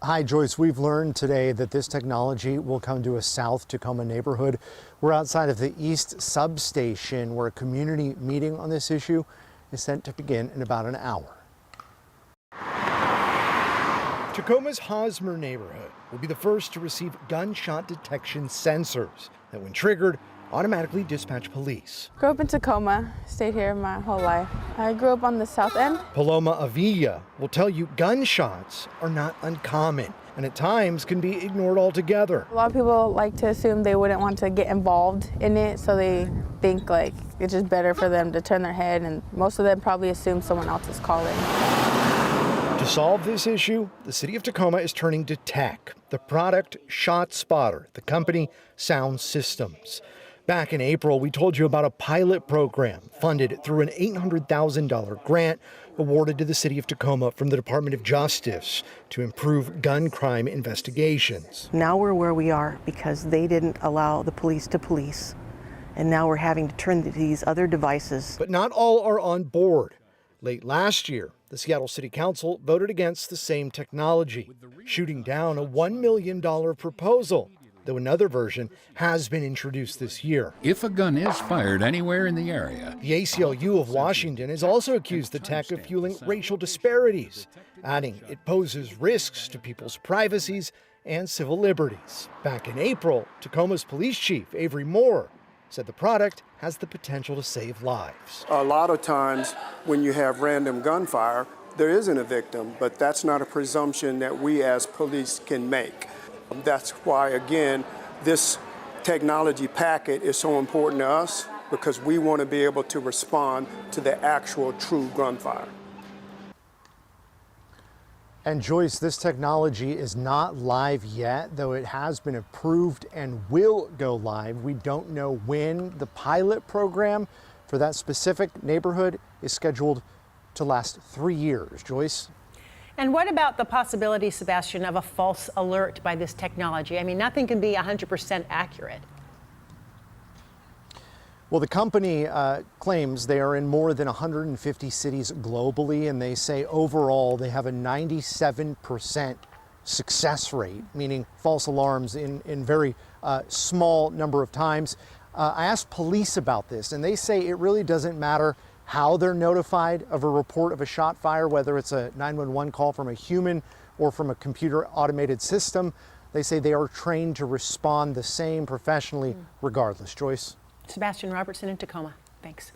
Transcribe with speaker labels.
Speaker 1: Hi, Joyce. We've learned today that this technology will come to a South Tacoma neighborhood. We're outside of the East substation where a community meeting on this issue is set to begin in about an hour. Tacoma's Hosmer neighborhood will be the first to receive gunshot detection sensors that, when triggered, automatically dispatch police.
Speaker 2: Grew up in Tacoma, stayed here my whole life. I grew up on the south end.
Speaker 1: Paloma Avilla will tell you gunshots are not uncommon and at times can be ignored altogether.
Speaker 2: A lot of people like to assume they wouldn't want to get involved in it, so they think like it's just better for them to turn their head, and most of them probably assume someone else is calling.
Speaker 1: To solve this issue, the city of Tacoma is turning to tech, the product ShotSpotter, the company Sound Systems. Back in April, we told you about a pilot program funded through an $800,000 grant awarded to the city of Tacoma from the Department of Justice to improve gun crime investigations.
Speaker 3: Now we're where we are because they didn't allow the police to police, and now we're having to turn to these other devices.
Speaker 1: But not all are on board. Late last year, the Seattle City Council voted against the same technology, shooting down a $1 million proposal, though another version has been introduced this year.
Speaker 4: If a gun is fired anywhere in the area.
Speaker 1: The ACLU of Washington has also accused the tech of fueling racial disparities, adding it poses risks to people's privacies and civil liberties. Back in April, Tacoma's police chief, Avery Moore, said the product has the potential to save lives.
Speaker 5: A lot of times when you have random gunfire, there isn't a victim, but that's not a presumption that we as police can make. That's why, again, this technology packet is so important to us, because we want to be able to respond to the actual true gunfire.
Speaker 1: And Joyce, this technology is not live yet, though it has been approved and will go live. We don't know when. The pilot program for that specific neighborhood is scheduled to last 3 years. Joyce?
Speaker 6: And what about the possibility, Sebastian, of a false alert by this technology? I mean, nothing can be 100% accurate.
Speaker 1: Well, the company claims they are in more than 150 cities globally, and they say overall they have a 97% success rate, meaning false alarms in very small number of times. I asked police about this, and they say it really doesn't matter how they're notified of a report of a shot fire, whether it's a 911 call from a human or from a computer automated system. They say they are trained to respond the same professionally regardless. Joyce?
Speaker 6: Sebastian Robertson in Tacoma. Thanks.